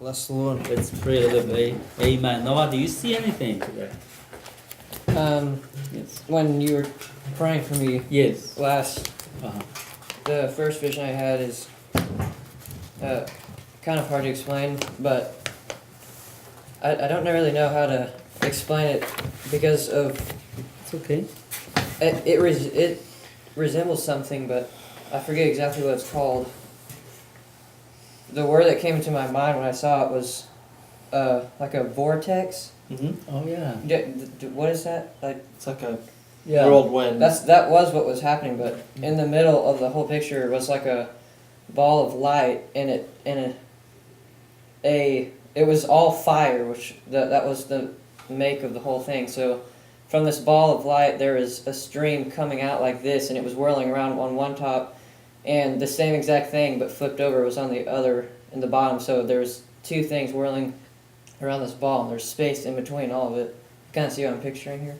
Bless the Lord. Let's pray a little bit. Amen. Noah, do you see anything today? Yes. When you were praying for me Yes. last, Uh-huh. the first vision I had is kind of hard to explain, but I don't really know how to explain it because of It's okay. it resembles something, but I forget exactly what it's called. The word that came into my mind when I saw it was like a vortex. Mm-hmm. Oh yeah. What is that? Like It's like a Yeah. whirlwind. that was what was happening, but in the middle of the whole picture was like a ball of light, and it was all fire, which that was the make of the whole thing. So from this ball of light, there was a stream coming out like this, and it was whirling around on one top, and the same exact thing but flipped over was on the other in the bottom. So there's two things whirling around this ball, and there's space in between all of it. Kind of see what I'm picturing here?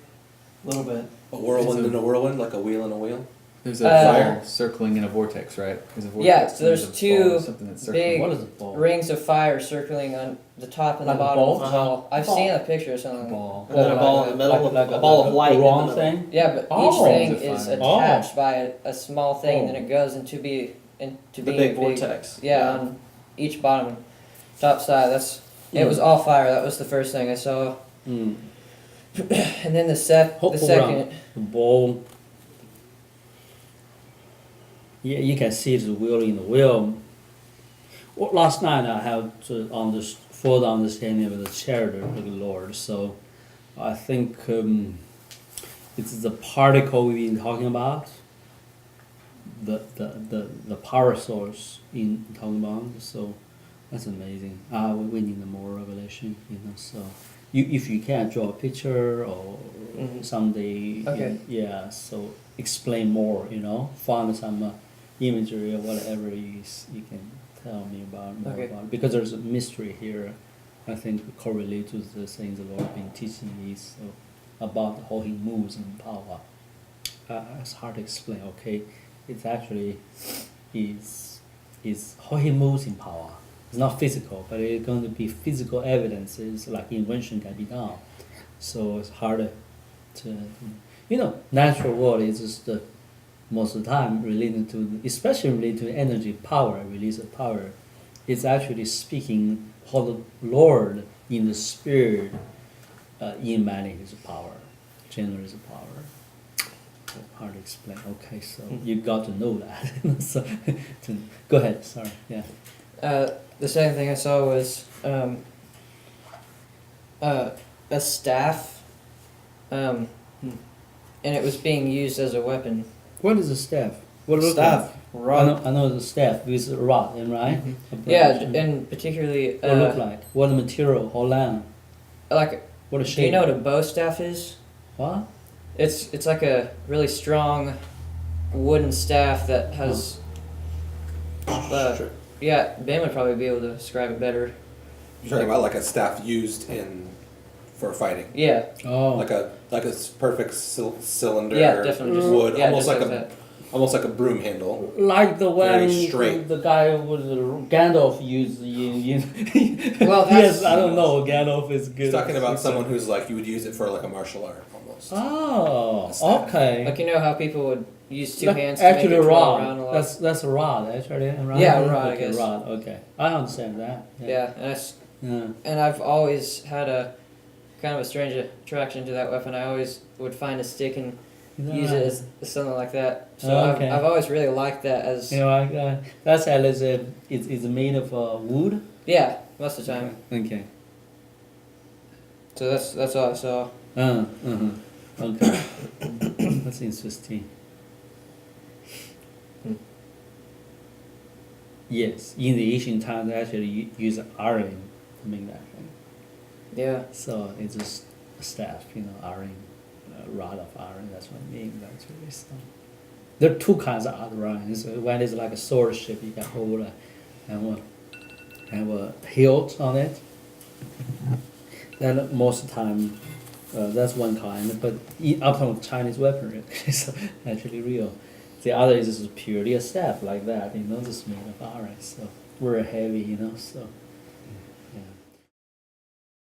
A little bit. A whirlwind in a whirlwind, like a wheel in a wheel? There's a fire circling in a vortex, right? There's a vortex. Yeah, so there's a two ball, something that's circling. big What is a ball? rings of fire circling on the top and Like the a bottom ball? of the ball. I've Ball. seen a picture of something. Ball. And then a ball in the middle, Like a ball of light in the wrong middle. thing. Yeah, but Oh. each thing Rings of is fire. attached by a small thing, and then Oh. it goes into being The big vortex. Yeah, on each bottom and top side. It was all fire. That was the first thing I saw, Mm. and then the Hold second. on. The ball. Yeah, you can see the wheel in the wheel. Well, last night I have to further understanding of the charity of the Lord. So I think it's the particle we've been talking about. The power source in talking about. So that's amazing. We need more revelation, So if you can draw a picture or someday, Okay. yeah. So explain more, find some imagery or whatever you can tell me about more Okay. about it. Because there's a mystery here. I think correlate to the things the Lord been teaching me about how He moves in power. It's hard to explain. Okay, it's actually is how He moves in power. It's not physical, but it's going to be physical evidences like invention can be done. So it's harder to, natural world is just most of the time related to, especially related to energy, power, release of power. It's actually speaking how the Lord in the spirit emanating His power, generates power. Hard to explain. Okay, so you got to know that. So, go ahead. Sorry. Yeah. The second thing I saw was a staff, and it was being used as a weapon. What is a staff? What does it look Staff. like? Rod. I know the staff with a rod, right? A Yeah, branch. and particularly What it look like? What the material? How long? like, What a do shape? you know what a bow staff is? What? It's like a really strong wooden staff that has. Yeah, Ben would probably be able to describe it better. You're talking about like a staff used for fighting, Yeah, Oh. like a perfect cylinder. yeah, definitely. Just, wood, yeah, almost just like that. almost like a broom handle. Like the one Very straight. the guy with the Gandalf used in Well, yes, I don't know. Gandalf is good. He's talking about someone who's like you would use it for like a martial art almost. Oh, A staff. okay. Like, you know how people would use two Like, hands to actually make it a twirl around a rod. lot? That's a rod actually, right? Yeah, a rod, I Okay, guess. rod. Okay, I understand that. Yeah, and I've always had a kind of a strange attraction to that weapon. I always would find a stick and use it as something like that. So Oh, okay. I've always really liked that as That's at least it's made of wood. yeah, most of the time. Okay. So that's all I saw. Okay. That's interesting. Yes, in the ancient times, they actually use iron to make that thing. Yeah. So it's just a staff, iron, rod of iron. That's what I mean. That's really stuff. There are two kinds of irons. One is like a sword shape you can hold, and have a hilt on it. Then most of the time, that's one kind. But up on Chinese weaponry, it's actually real. The other is just purely a staff like that, just made of iron. So very heavy, So